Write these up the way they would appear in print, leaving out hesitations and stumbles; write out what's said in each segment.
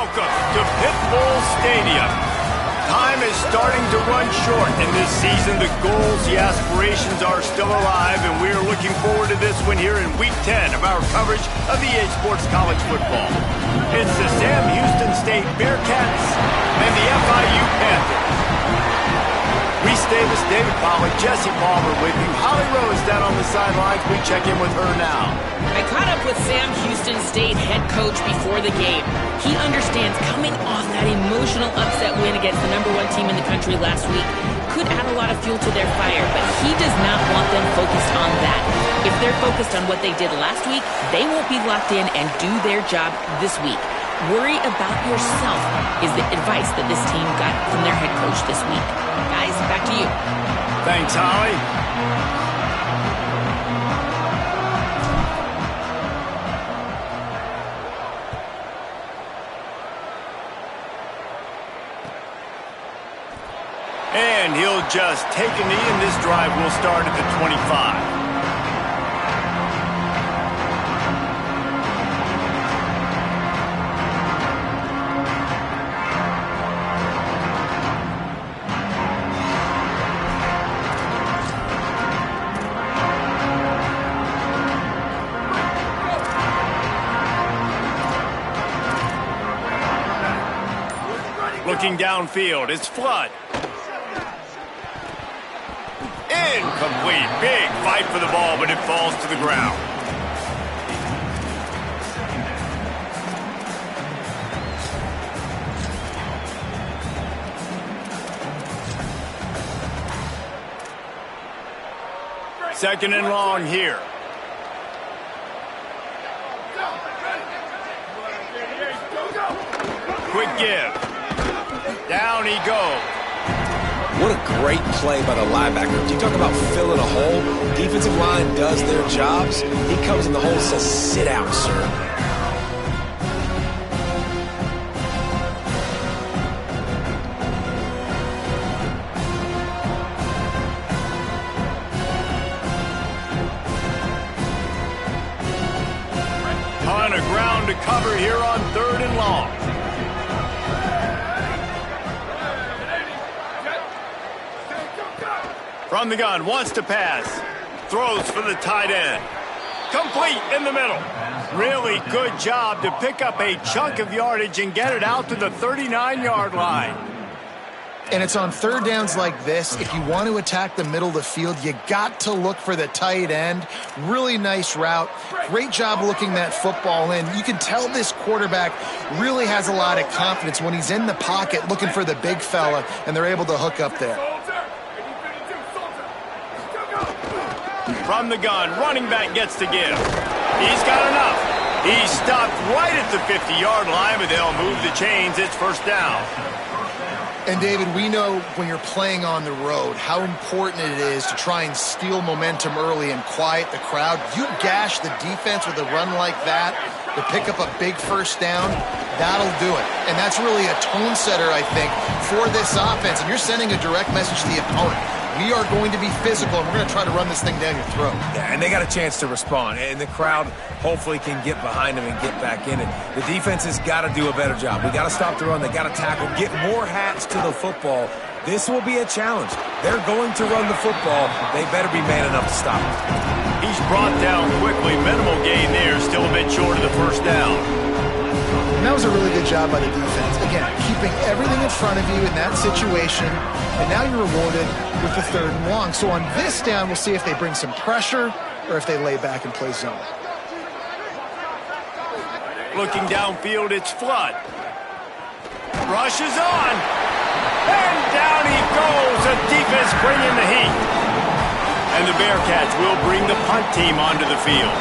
welcome to Pitbull Stadium. Time is starting to run short in this season. The goals, the aspirations are still alive, and we are looking forward to this one here in Week 10 of our coverage of EA Sports College Football. It's the Sam Houston State Bearcats and the FIU Panthers. Reese Davis, David Pollack, Jesse Palmer with you. Holly Rose down on the sidelines. We check in with her now. I caught up with Sam Houston State head coach before the game. He understands coming off that emotional upset win against the #1 team in the country last week could add a lot of fuel to their fire, but he does not want them focused on that. If they're focused on what they did last week, they won't be locked in and do their job this week. Worry about yourself is the advice that this team got from their head coach this week. Guys, back to you. Thanks, Holly. And he'll just take a knee, and this drive will start at the 25. Looking downfield, it's Flood. Incomplete. Big fight for the ball, but it falls to the ground. Second and long here. Quick give. Down he goes. What a great play by the linebacker. You talk about filling a hole. Defensive line does their jobs. He comes in the hole and says, sit out, sir. Ton of ground to cover here on 3rd and long. From the gun, wants to pass. Throws for the tight end. Complete in the middle. Really good job to pick up a chunk of yardage and get it out to the 39-yard line. And it's on 3rd downs like this. If you want to attack the middle of the field, you got to look for the tight end. Really nice route. Great job looking that football in. You can tell this quarterback really has a lot of confidence when he's in the pocket looking for the big fella, and they're able to hook up there. From the gun, running back gets to give. He's got enough. He stopped right at the 50-yard line, but they'll move the chains. It's 1st down. And, David, we know when you're playing on the road how important it is to try and steal momentum early and quiet the crowd. You gash the defense with a run like that to pick up a big 1st down, that'll do it. And that's really a tone setter, I think, for this offense. And you're sending a direct message to the opponent. We are going to be physical, and we're going to try to run this thing down your throat. Yeah, and they got a chance to respond, and the crowd hopefully can get behind them and get back in it. The defense has got to do a better job. We got to stop the run. They got to tackle, get more hats to the football. This will be a challenge. They're going to run the football. They better be man enough to stop it. He's brought down quickly. Minimal gain there. Still a bit short of the 1st down. And that was a really good job by the defense. Again, keeping everything in front of you in that situation, and now you're rewarded with the 3rd and long. So on this down, we'll see if they bring some pressure or if they lay back and play zone. Looking downfield, it's Flood. Rushes on. And down he goes. The defense bringing the heat. And the Bearcats will bring the punt team onto the field.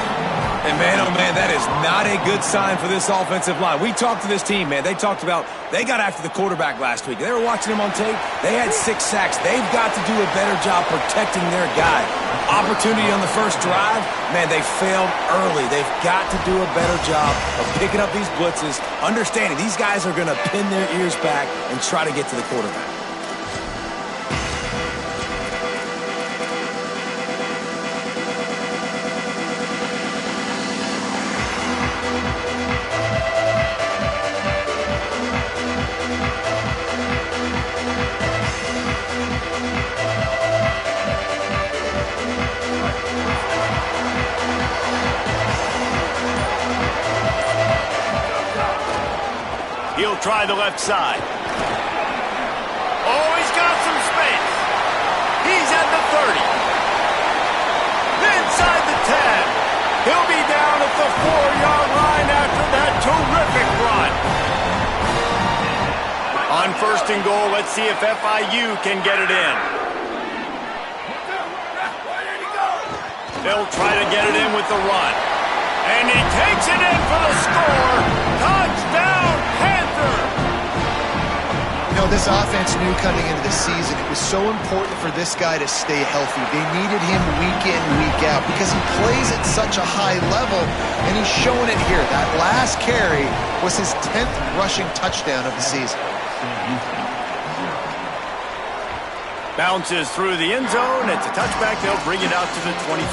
And man, oh man, that is not a good sign for this offensive line. We talked to this team, man. They talked about, they got after the quarterback last week. They were watching him on tape. They had 6 sacks. They've got to do a better job protecting their guy. Opportunity on the first drive, man, they failed early. They've got to do a better job of picking up these blitzes, understanding these guys are going to pin their ears back and try to get to the quarterback. try the left side. Oh, he's got some space. He's at the 30. Inside the 10. He'll be down at the 4-yard line after that terrific run. On 1st and goal, let's see if FIU can get it in. They'll try to get it in with the run. And he takes it in for the score. Touchdown, Panther! You know, this offense knew coming into the season it was so important for this guy to stay healthy. They needed him week in, week out because he plays at such a high level, and he's showing it here. That last carry was his 10th rushing touchdown of the season. Bounces through the end zone. It's a touchback. They'll bring it out to the 25.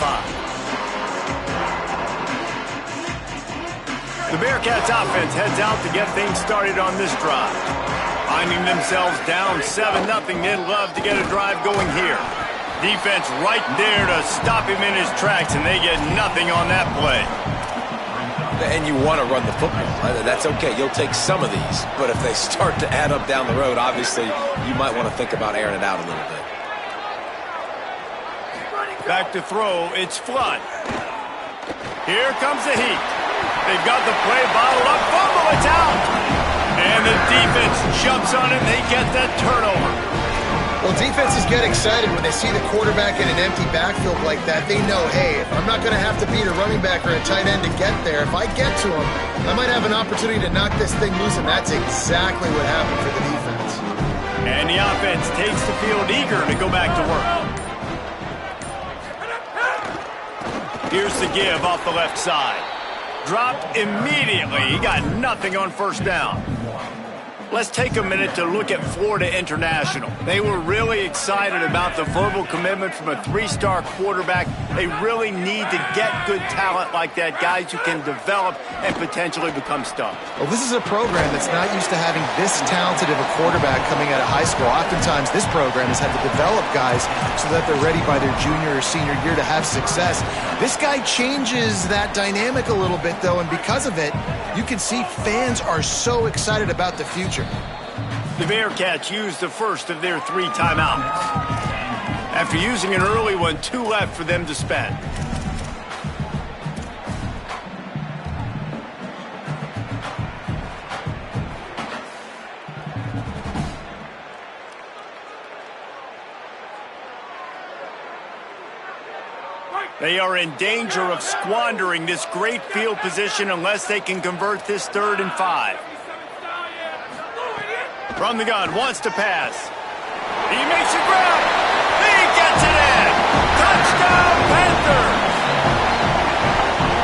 The Bearcats offense heads out to get things started on this drive. Finding themselves down 7-0, they'd love to get a drive going here. Defense right there to stop him in his tracks, and they get nothing on that play. And you want to run the football. That's okay. You'll take some of these. But if they start to add up down the road, obviously, you might want to think about airing it out a little bit. Back to throw. It's Flood. Here comes the heat. They've got the play bottled up. Fumble, it's out. And the defense jumps on it, and they get that turnover. Well, defenses get excited when they see the quarterback in an empty backfield like that. They know, hey, I'm not going to have to beat a running back or a tight end to get there. If I get to him, I might have an opportunity to knock this thing loose, and that's exactly what happened for the defense. And the offense takes the field eager to go back to work. Here's the give off the left side. Dropped immediately. He got nothing on 1st down. Let's take a minute to look at Florida International. They were really excited about the verbal commitment from a 3-star quarterback. They really need to get good talent like that, guys who can develop and potentially become stars. Well, this is a program that's not used to having this talented of a quarterback coming out of high school. Oftentimes, this program has had to develop guys so that they're ready by their junior or senior year to have success. This guy changes that dynamic a little bit, though, and because of it, you can see fans are so excited about the future. The Bearcats used the first of their 3 timeouts. After using an early one, 2 left for them to spend. They are in danger of squandering this great field position unless they can convert this 3rd and 5. From the gun, wants to pass. He makes a grab. He gets it in. Touchdown, Panthers!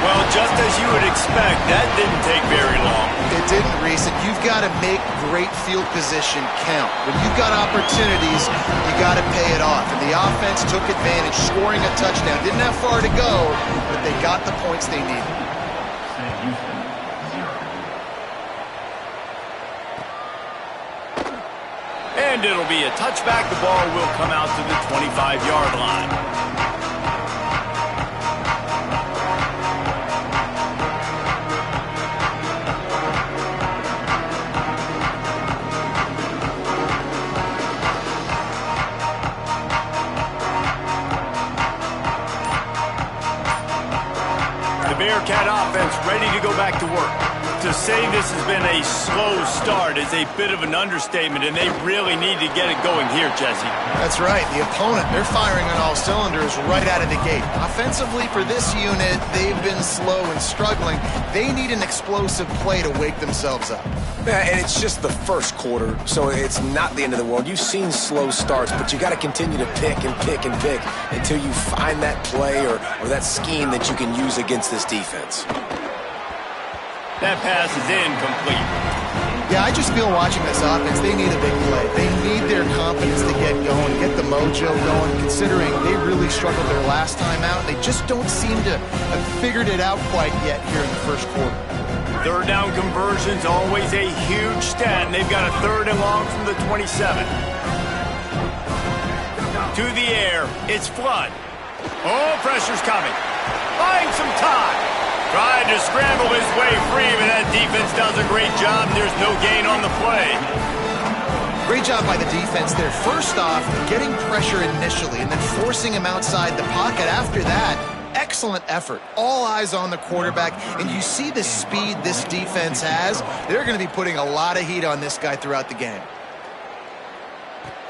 Well, just as you would expect, that didn't take very long. It didn't, Reese. And you've got to make great field position count. When you've got opportunities, you got to pay it off. And the offense took advantage, scoring a touchdown. Didn't have far to go, but they got the points they needed. And it'll be a touchback. The ball will come out to the 25-yard line. The Bearcat offense ready to go back to work. To say this has been a slow start is a bit of an understatement, and they really need to get it going here, Jesse. That's right. The opponent, they're firing on all cylinders right out of the gate. Offensively, for this unit, they've been slow and struggling. They need an explosive play to wake themselves up. Yeah, and it's just the first quarter, so it's not the end of the world. You've seen slow starts, but you got to continue to pick and pick and pick until you find that play or that scheme that you can use against this defense. That pass is incomplete. Yeah, I just feel watching this offense, they need a big play. They need their confidence to get going, get the mojo going, considering they really struggled their last time out. They just don't seem to have figured it out quite yet here in the first quarter. 3rd down conversion's always a huge stat, and they've got a 3rd and long from the 27. To the air, it's Flood. Oh, pressure's coming. Buying some time. Trying to scramble his way free, but that defense does a great job. There's no gain on the play. Great job by the defense there. First off, getting pressure initially and then forcing him outside the pocket after that. Excellent effort. All eyes on the quarterback, and you see the speed this defense has. They're going to be putting a lot of heat on this guy throughout the game.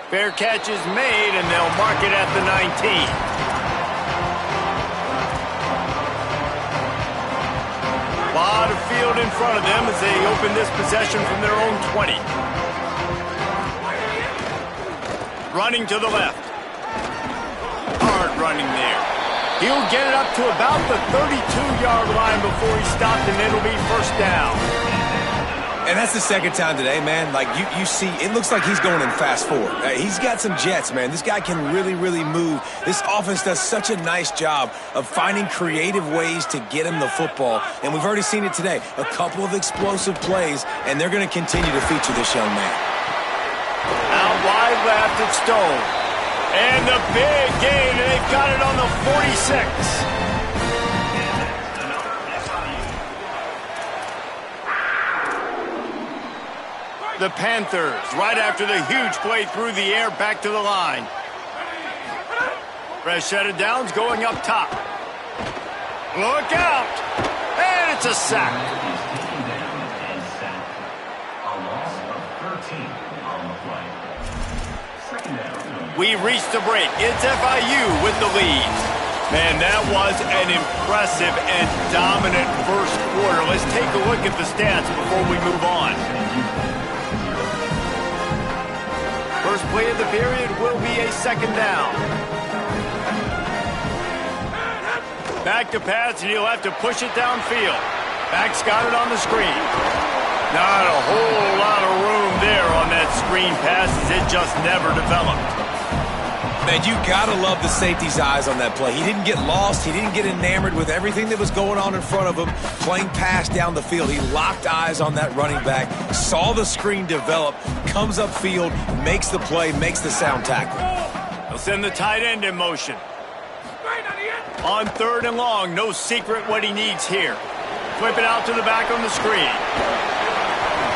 Fair catch is made, and they'll mark it at the 19. A lot of field in front of them as they open this possession from their own 20. Running to the left. Hard running there. He'll get it up to about the 32-yard line before he stopped, and it'll be first down. And that's the second time today, man. Like, you see, it looks like he's going in fast forward. He's got some jets, man. This guy can really, really move. This offense does such a nice job of finding creative ways to get him the football. And we've already seen it today. A couple of explosive plays, and they're going to continue to feature this young man. Out wide left, it's Stone. And the big gain, and they've got it on the 46. The Panthers, right after the huge play through the air, back to the line. Fresh set of downs going up top. Look out! And it's a sack. We reached the break. It's FIU with the lead. Man, that was an impressive and dominant first quarter. Let's take a look at the stats before we move on. First play of the period will be a second down. Back to pass, and he'll have to push it downfield. Back's got it on the screen. Not a whole lot of room there on that screen pass, as it just never developed. Man, you got to love the safety's eyes on that play. He didn't get lost. He didn't get enamored with everything that was going on in front of him, playing pass down the field. He locked eyes on that running back, saw the screen develop, comes upfield, makes the play, makes the sound tackle. They'll send the tight end in motion. On third and long, no secret what he needs here. Flip it out to the back on the screen.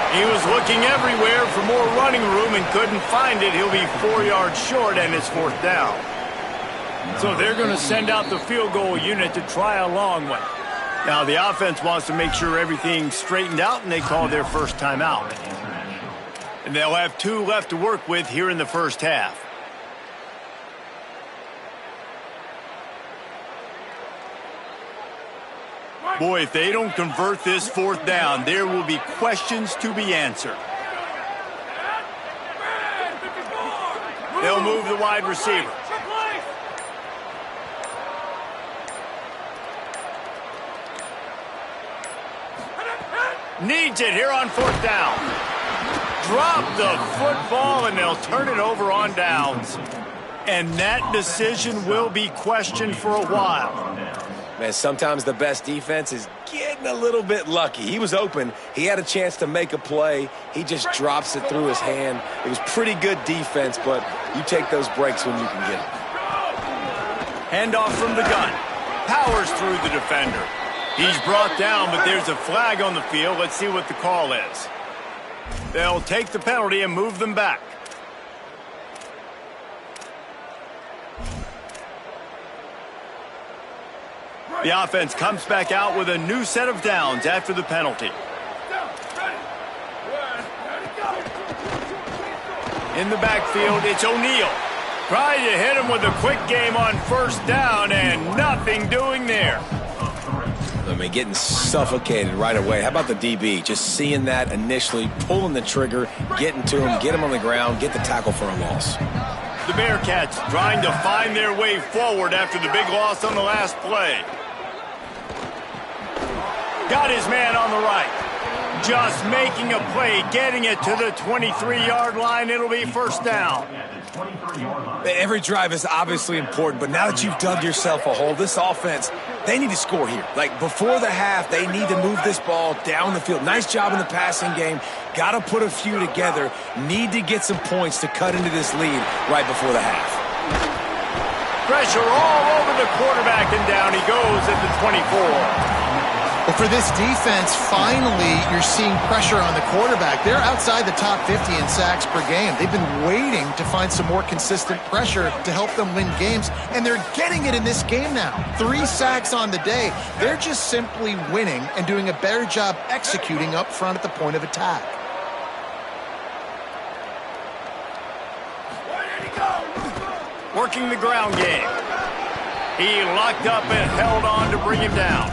He was looking everywhere for more running room and couldn't find it. He'll be 4 yards short, and it's fourth down. So they're going to send out the field goal unit to try a long one. Now the offense wants to make sure everything's straightened out, and they call their first timeout. And they'll have 2 left to work with here in the first half. Boy, if they don't convert this fourth down, there will be questions to be answered. They'll move the wide receiver. Needs it here on fourth down. Drop the football, and they'll turn it over on downs. And that decision will be questioned for a while. Man, sometimes the best defense is getting a little bit lucky. He was open. He had a chance to make a play. He just drops it through his hand. It was pretty good defense, but you take those breaks when you can get them. Handoff from the gun. Powers through the defender. He's brought down, but there's a flag on the field. Let's see what the call is. They'll take the penalty and move them back. The offense comes back out with a new set of downs after the penalty. In the backfield, it's O'Neal. Trying to hit him with a quick game on first down, and nothing doing there. I mean, getting suffocated right away. How about the DB? Just seeing that initially, pulling the trigger, getting to him, get him on the ground, get the tackle for a loss. The Bearcats trying to find their way forward after the big loss on the last play. Got his man on the right. Just making a play, getting it to the 23-yard line. It'll be first down. Every drive is obviously important, but now that you've dug yourself a hole, this offense, they need to score here. Like, before the half, they need to move this ball down the field. Nice job in the passing game. Got to put a few together. Need to get some points to cut into this lead right before the half. Pressure all over the quarterback, and down he goes at the 24. Well, for this defense, finally, you're seeing pressure on the quarterback. They're outside the top 50 in sacks per game. They've been waiting to find some more consistent pressure to help them win games, and they're getting it in this game now. 3 sacks on the day. They're just simply winning and doing a better job executing up front at the point of attack. Working the ground game. He locked up and held on to bring him down.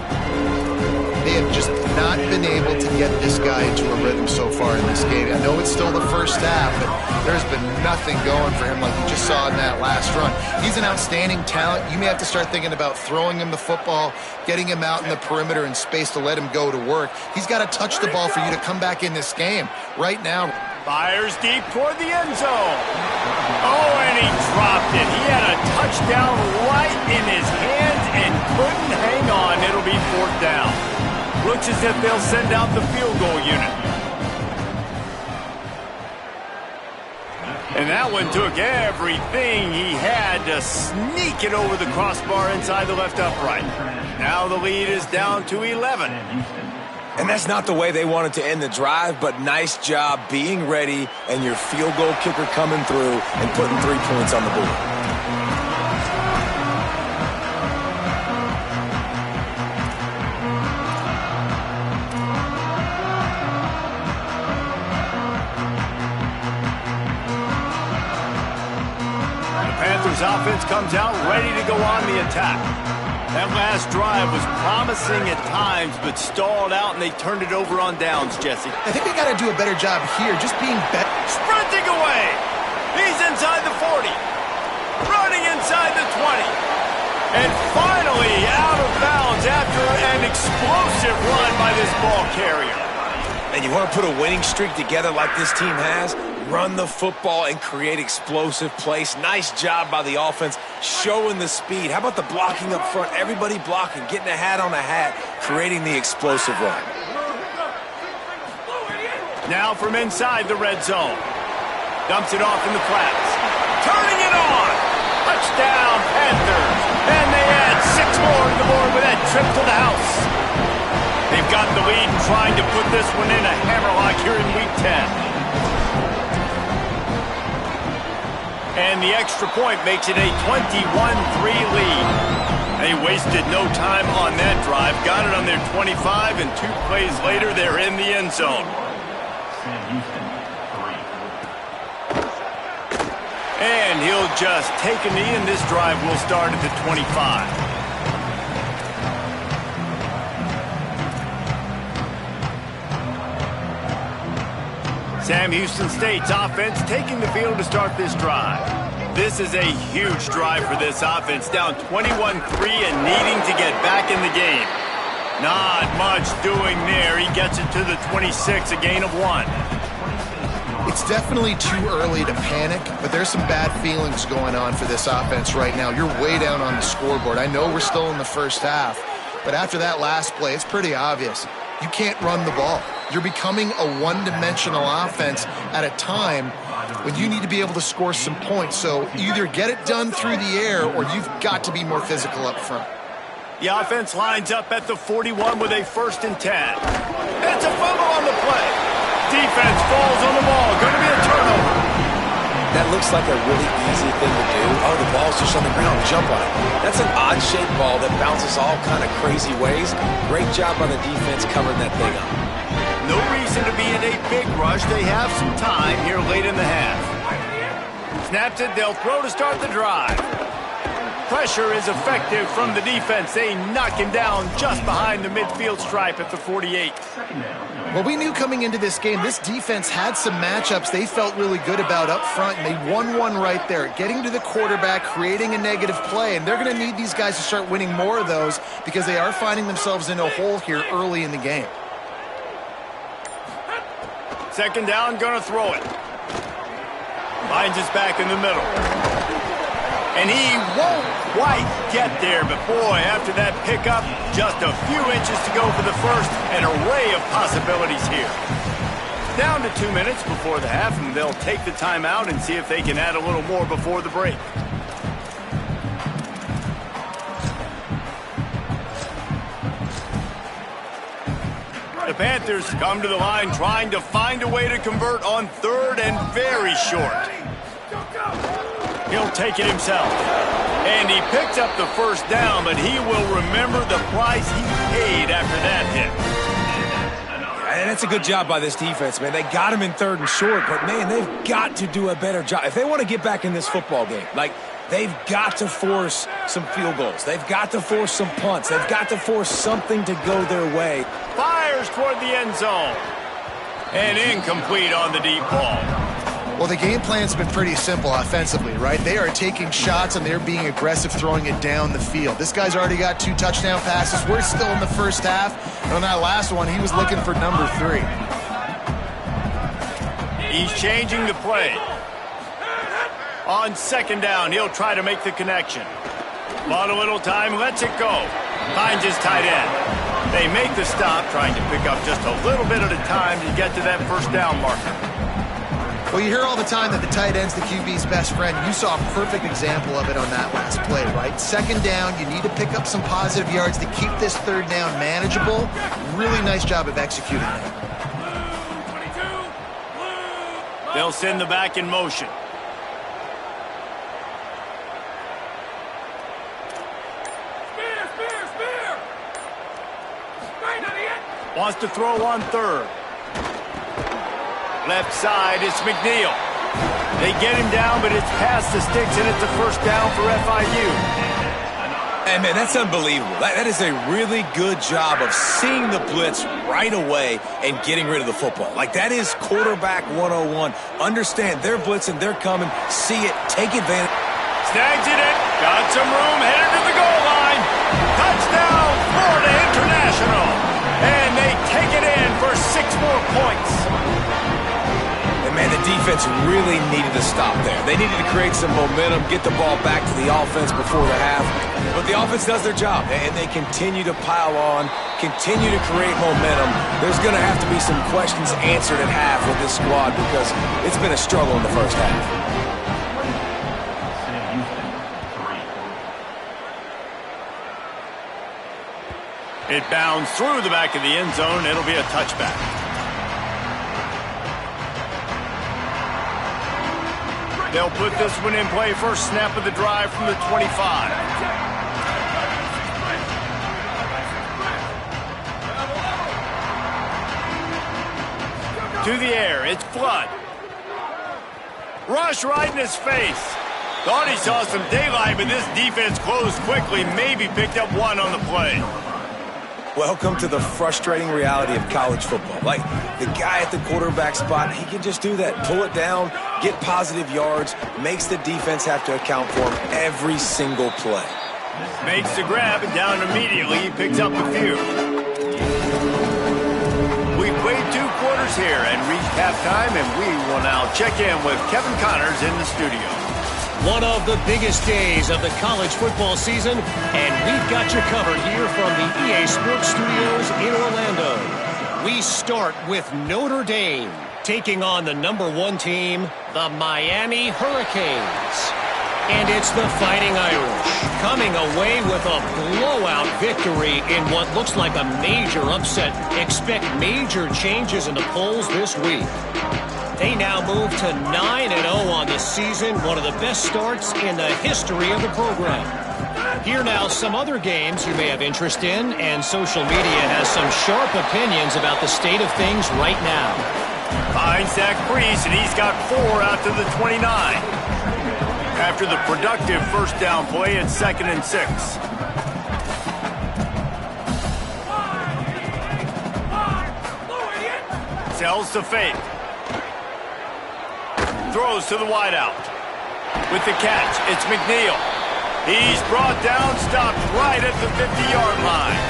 They have just not been able to get this guy into a rhythm so far in this game. I know it's still the first half, but there's been nothing going for him like you just saw in that last run. He's an outstanding talent. You may have to start thinking about throwing him the football, getting him out in the perimeter in space to let him go to work. He's got to touch the ball for you to come back in this game. Right now, fires deep toward the end zone. Oh, and he dropped it. He had a touchdown right in his hands and couldn't hang on. It'll be 4th down. Looks as if they'll send out the field goal unit. And that one took everything he had to sneak it over the crossbar inside the left upright. Now the lead is down to 11. And that's not the way they wanted to end the drive, but nice job being ready and your field goal kicker coming through and putting 3 points on the board. Offense comes out ready to go on the attack. That last drive was promising at times, but stalled out, and they turned it over on downs, Jesse. I think they got to do a better job here, just being better. Sprinting away. He's inside the 40. Running inside the 20. And finally out of bounds after an explosive run by this ball carrier. And you want to put a winning streak together like this team has? Run the football and create explosive plays. Nice job by the offense showing the speed. How about the blocking up front? Everybody blocking, getting a hat on a hat, creating the explosive run. Now from inside the red zone. Dumps it off in the flats. Turning it on. Touchdown, Panthers. And they add 6 more to the board with that trip to the house. They've got the lead and trying to put this one in a hammerlock here in Week 10. And the extra point makes it a 21-3 lead. They wasted no time on that drive. Got it on their 25, and 2 plays later, they're in the end zone. And he'll just take a knee, and this drive will start at the 25. Sam Houston State's offense taking the field to start this drive. This is a huge drive for this offense, down 21-3 and needing to get back in the game. Not much doing there. He gets it to the 26, a gain of 1. It's definitely too early to panic, but there's some bad feelings going on for this offense right now. You're way down on the scoreboard. I know we're still in the first half, but after that last play, it's pretty obvious. You can't run the ball. You're becoming a one-dimensional offense at a time when you need to be able to score some points. So either get it done through the air or you've got to be more physical up front. The offense lines up at the 41 with a 1st and 10. It's a fumble on the play. Defense falls on the ball. Going to be a turnover. That looks like a really easy thing to do. Oh, the ball's just on the ground. Jump on it. That's an odd-shaped ball that bounces all kind of crazy ways. Great job by the defense covering that thing up. No reason to be in a big rush. They have some time here late in the half. Snaps it. They'll throw to start the drive. Pressure is effective from the defense. They knock him down just behind the midfield stripe at the 48. Well, we knew coming into this game, this defense had some matchups they felt really good about up front, and they won one right there, getting to the quarterback, creating a negative play, and they're going to need these guys to start winning more of those because they are finding themselves in a hole here early in the game. 2nd down, going to throw it. Finds his back in the middle. And he won't quite get there, but boy, after that pickup, just a few inches to go for the first, an array of possibilities here. Down to 2 minutes before the half, and they'll take the timeout and see if they can add a little more before the break. The Panthers come to the line trying to find a way to convert on third and very short. He'll take it himself. And he picks up the first down, but he will remember the price he paid after that hit. And that's a good job by this defense, man. They got him in third and short, but, man, they've got to do a better job. If they want to get back in this football game, like, they've got to force some field goals. They've got to force some punts. They've got to force something to go their way. Fires toward the end zone. And incomplete on the deep ball. Well, the game plan's been pretty simple offensively, right? They are taking shots and they're being aggressive throwing it down the field. This guy's already got 2 touchdown passes. We're still in the first half. And on that last one, he was looking for number 3. He's changing the play. On second down, he'll try to make the connection. Bought a little time, lets it go. Finds his tight end. They make the stop, trying to pick up just a little bit at a time to get to that first down marker. Well, you hear all the time that the tight end's the QB's best friend. You saw a perfect example of it on that last play, right? Second down, you need to pick up some positive yards to keep this third down manageable. Really nice job of executing that. They'll send the back in motion. Wants to throw on third. Left side, it's McNeil. They get him down, but it's past the sticks, and it's a first down for FIU. And, man, that's unbelievable. That is a really good job of seeing the blitz right away and getting rid of the football. Like, that is quarterback 101. Understand they're blitzing, they're coming, see it, take advantage. Snags it in, got some room, headed to the goal line. Touchdown, Florida International. And they take it in for 6 more points. And, man, the defense really needed to stop there. They needed to create some momentum, get the ball back to the offense before the half. But the offense does their job, and they continue to pile on, continue to create momentum. There's going to have to be some questions answered at half with this squad because it's been a struggle in the first half. It bounds through the back of the end zone. It'll be a touchback. They'll put this one in play. First snap of the drive from the 25. To the air. It's Flood. Rush right in his face. Thought he saw some daylight, but this defense closed quickly. Maybe picked up one on the play. Welcome to the frustrating reality of college football. Like, the guy at the quarterback spot, he can just do that. Pull it down, get positive yards, makes the defense have to account for him every single play. Makes the grab, and down immediately, he picks up a few. We've played 2 quarters here and reached halftime, and we will now check in with Kevin Connors in the studio. One of the biggest days of the college football season, and we've got you covered here from the EA Sports Studios in Orlando. We start with Notre Dame, taking on the #1 team, the Miami Hurricanes. And it's the Fighting Irish, coming away with a blowout victory in what looks like a major upset. Expect major changes in the polls this week. They now move to 9-0 on the season, one of the best starts in the history of the program. Here now some other games you may have interest in, and social media has some sharp opinions about the state of things right now. Finds Zach Priest, and he's got 4 out to the 29. After the productive first down play at 2nd and 6. Sells to fake. Throws to the wideout. With the catch, it's McNeil. He's brought down, stopped right at the 50-yard line.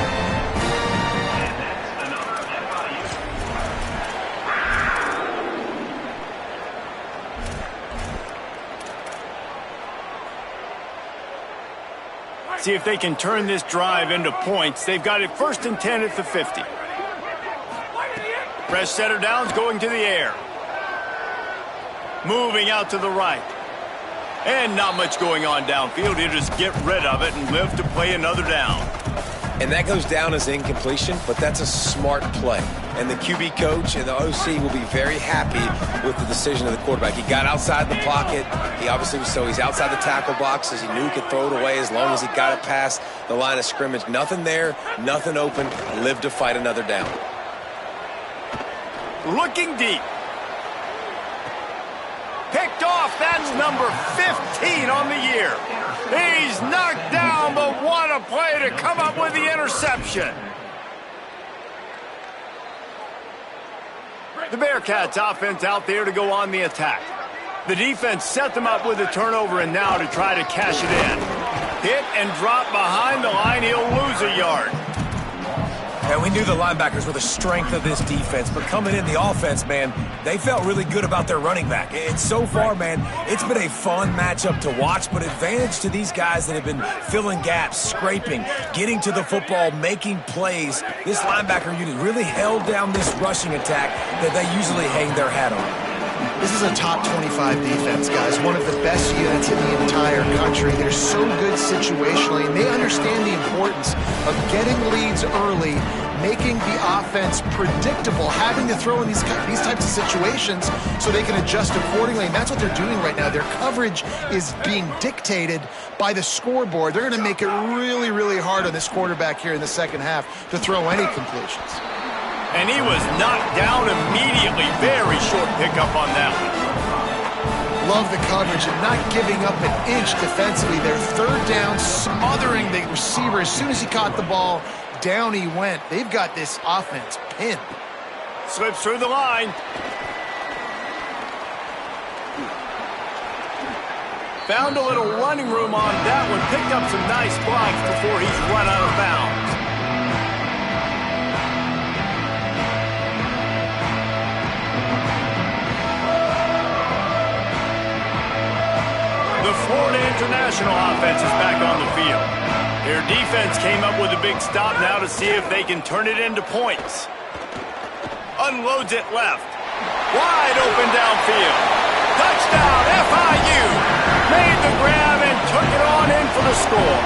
See if they can turn this drive into points. They've got it 1st and 10 at the 50. Fresh setter downs going to the air. Moving out to the right. And not much going on downfield. He'll just get rid of it and live to play another down. And that goes down as incompletion, but that's a smart play. And the QB coach and the OC will be very happy with the decision of the quarterback. He got outside the pocket. He obviously was, so he's outside the tackle boxes. He knew he could throw it away as long as he got it past the line of scrimmage. Nothing there, nothing open. Lived to fight another down. Looking deep. Picked off. That's number 15 on the year. He's knocked down, but what a play to come up with the interception. The Bearcats offense out there to go on the attack. The defense set them up with a turnover, and now to try to cash it in. Hit and drop behind the line. He'll lose a yard. And we knew the linebackers were the strength of this defense, but coming in the offense, man, they felt really good about their running back. And so far, man, it's been a fun matchup to watch, but advantage to these guys that have been filling gaps, scraping, getting to the football, making plays. This linebacker unit really held down this rushing attack that they usually hang their hat on. This is a top 25 defense, guys. One of the best units in the entire country. They're so good situationally, and they understand the importance of getting leads early, making the offense predictable, having to throw in these types of situations so they can adjust accordingly. And that's what they're doing right now. Their coverage is being dictated by the scoreboard. They're going to make it really, really hard on this quarterback here in the second half to throw any completions. And he was knocked down immediately. Very short pickup on that one. Love the coverage and not giving up an inch defensively. They're third down, smothering the receiver. As soon as he caught the ball, down he went. They've got this offense pinned. Slips through the line. Found a little running room on that one. Picked up some nice blocks before he's run out of bounds. The Florida International offense is back on the field. Their defense came up with a big stop now to see if they can turn it into points. Unloads it left. Wide open downfield. Touchdown, FIU. Made the grab and took it on in for the score.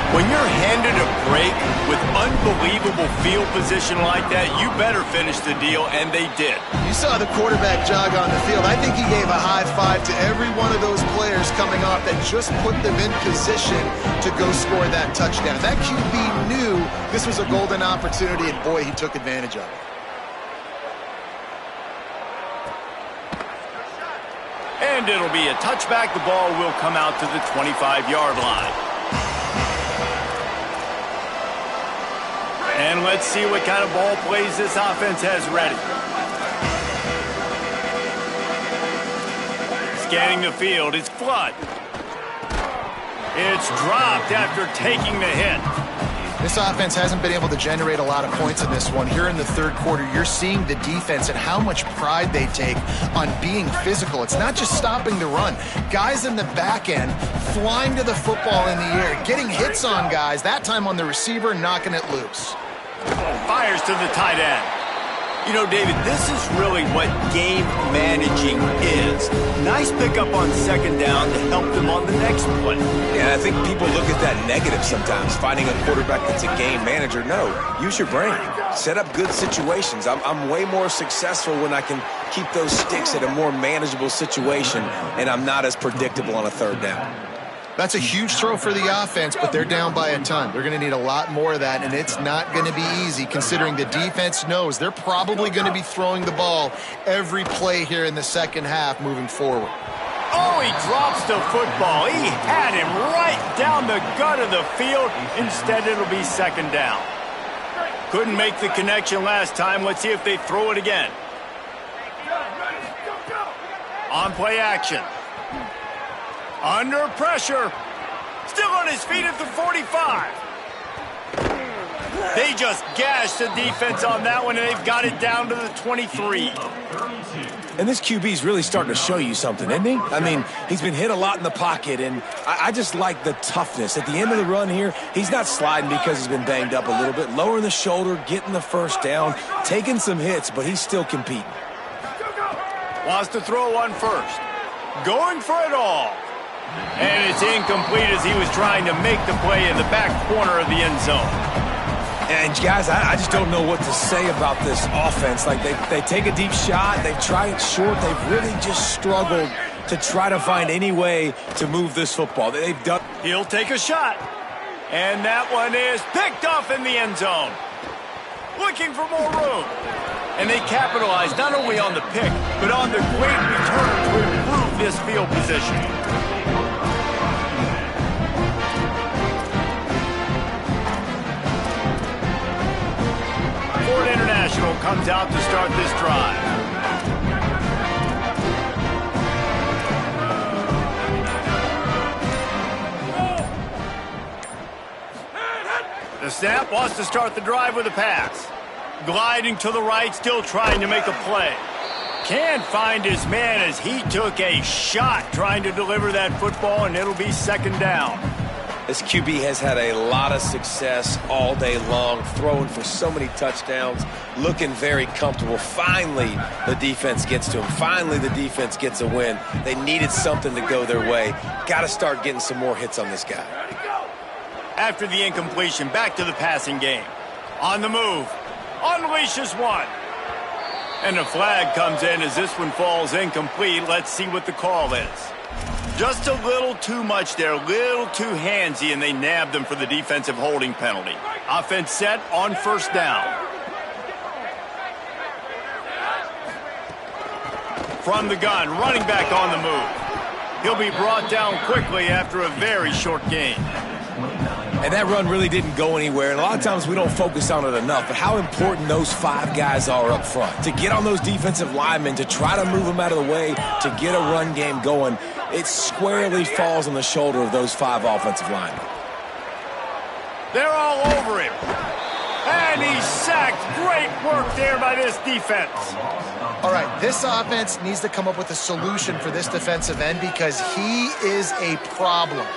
When you're handed a break with unbelievable field position like that, you better finish the deal, and they did. You saw the quarterback jog on the field. I think he gave a high five to every one of those players coming off that just put them in position to go score that touchdown. That QB knew this was a golden opportunity, and boy, he took advantage of it. And it'll be a touchback. The ball will come out to the 25-yard line. And let's see what kind of ball plays this offense has ready. Scanning the field, it's Flood. It's dropped after taking the hit. This offense hasn't been able to generate a lot of points in this one. Here in the third quarter, you're seeing the defense and how much pride they take on being physical. It's not just stopping the run. Guys in the back end flying to the football in the air, getting hits on guys, that time on the receiver, knocking it loose. Fires to the tight end. You know, David, this is really what game managing is. Nice pickup on second down to help them on the next play. Yeah, I think people look at that negative sometimes, finding a quarterback that's a game manager. No, use your brain. Set up good situations. I'm way more successful when I can keep those sticks at a more manageable situation, and I'm not as predictable on a third down. That's a huge throw for the offense, but they're down by a ton. They're going to need a lot more of that, and it's not going to be easy considering the defense knows they're probably going to be throwing the ball every play here in the second half moving forward. Oh, he drops the football. He had him right down the gut of the field. Instead, it'll be second down. Couldn't make the connection last time. Let's see if they throw it again. On play action. Under pressure. Still on his feet at the 45. They just gashed the defense on that one, and they've got it down to the 23. And this QB's really starting to show you something, isn't he? I mean, he's been hit a lot in the pocket, and I just like the toughness. At the end of the run here, he's not sliding because he's been banged up a little bit. Lowering the shoulder, getting the first down, taking some hits, but he's still competing. Wants to throw one first. Going for it all. And it's incomplete as he was trying to make the play in the back corner of the end zone. And guys, I just don't know what to say about this offense. Like they take a deep shot, they try it short, they've really just struggled to try to find any way to move this football. They've done. He'll take a shot. And that one is picked off in the end zone. Looking for more room. And they capitalize not only on the pick, but on the great return to improve this field position. Ford International comes out to start this drive. The snap wants to start the drive with a pass. Gliding to the right, still trying to make a play. Can't find his man as he took a shot trying to deliver that football, and it'll be second down. This QB has had a lot of success all day long, throwing for so many touchdowns, looking very comfortable. Finally, the defense gets to him. Finally, the defense gets a win. They needed something to go their way. Got to start getting some more hits on this guy. After the incompletion, back to the passing game. On the move. Unleashes one. And a flag comes in as this one falls incomplete. Let's see what the call is. Just a little too much there, a little too handsy, and they nabbed them for the defensive holding penalty. Offense set on first down. From the gun, running back on the move. He'll be brought down quickly after a very short gain. And that run really didn't go anywhere, and a lot of times we don't focus on it enough, but how important those 5 guys are up front. To get on those defensive linemen, to try to move them out of the way, to get a run game going, it squarely falls on the shoulder of those 5 offensive linemen. They're all over him. And he's sacked. Great work there by this defense. All right, this offense needs to come up with a solution for this defensive end because he is a problem.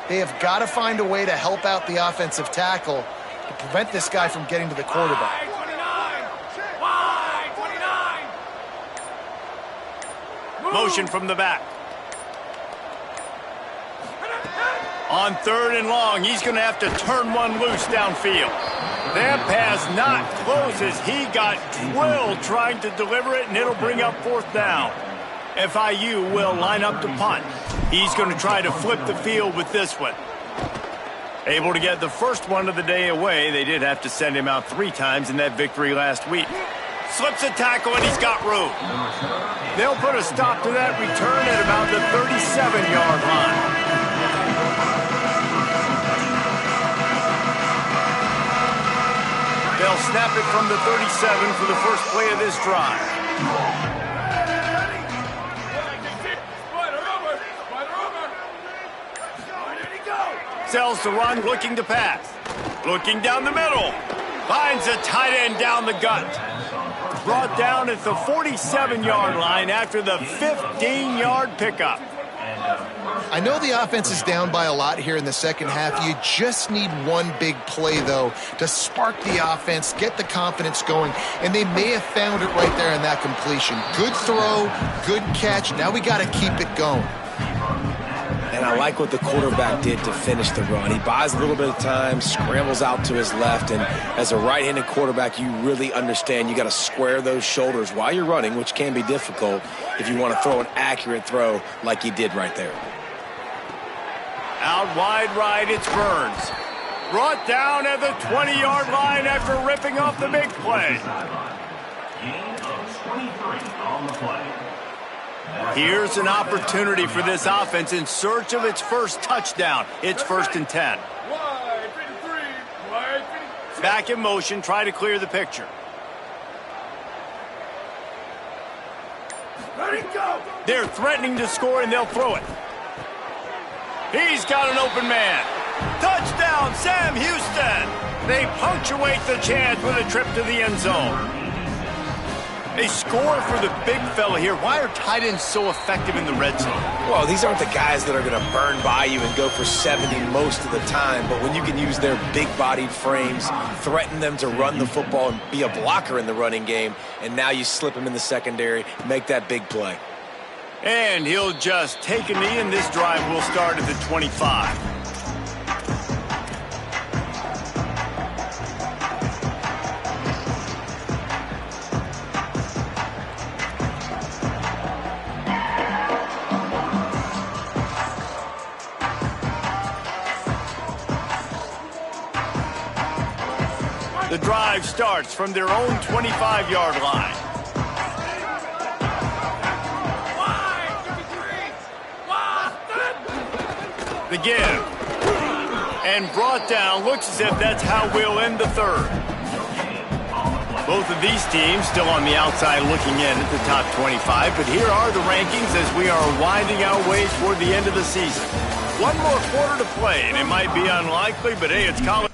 They have got to find a way to help out the offensive tackle to prevent this guy from getting to the quarterback. Motion from the back. On third and long, he's going to have to turn one loose downfield. That pass not close as he got drilled trying to deliver it, and it'll bring up fourth down. FIU will line up to punt. He's going to try to flip the field with this one. Able to get the first one of the day away. They did have to send him out 3 times in that victory last week. Slips a tackle, and he's got room. They'll put a stop to that return at about the 37-yard line. They'll snap it from the 37 for the first play of this drive. Sells the run, looking to pass. Looking down the middle. Finds a tight end down the gut. Brought down at the 47-yard line after the 15-yard pickup. I know the offense is down by a lot here in the second half. You just need one big play, though, to spark the offense, get the confidence going, and they may have found it right there in that completion. Good throw, good catch. Now we got to keep it going. And I like what the quarterback did to finish the run. He buys a little bit of time, scrambles out to his left, and as a right-handed quarterback, you really understand you got to square those shoulders while you're running, which can be difficult if you want to throw an accurate throw like he did right there. Out wide right, it's Burns. Brought down at the 20-yard line after ripping off the big play. Gain of 23 on the play. Here's an opportunity for this offense in search of its first touchdown. It's 1st and 10. Back in motion, try to clear the picture. They're threatening to score, and they'll throw it. He's got an open man. Touchdown, Sam Houston. They punctuate the chance with a trip to the end zone. They score for the big fella here. Why are tight ends so effective in the red zone? Well, these aren't the guys that are going to burn by you and go for 70 most of the time, but when you can use their big-bodied frames, threaten them to run the football and be a blocker in the running game, and now you slip them in the secondary, make that big play. And he'll just take a knee, and this drive will start at the 25. The drive starts from their own 25-yard line. The give. And brought down. Looks as if that's how we'll end the third. Both of these teams still on the outside looking in at the top 25, but here are the rankings as we are winding our way toward the end of the season. One more quarter to play, and it might be unlikely, but hey, it's college.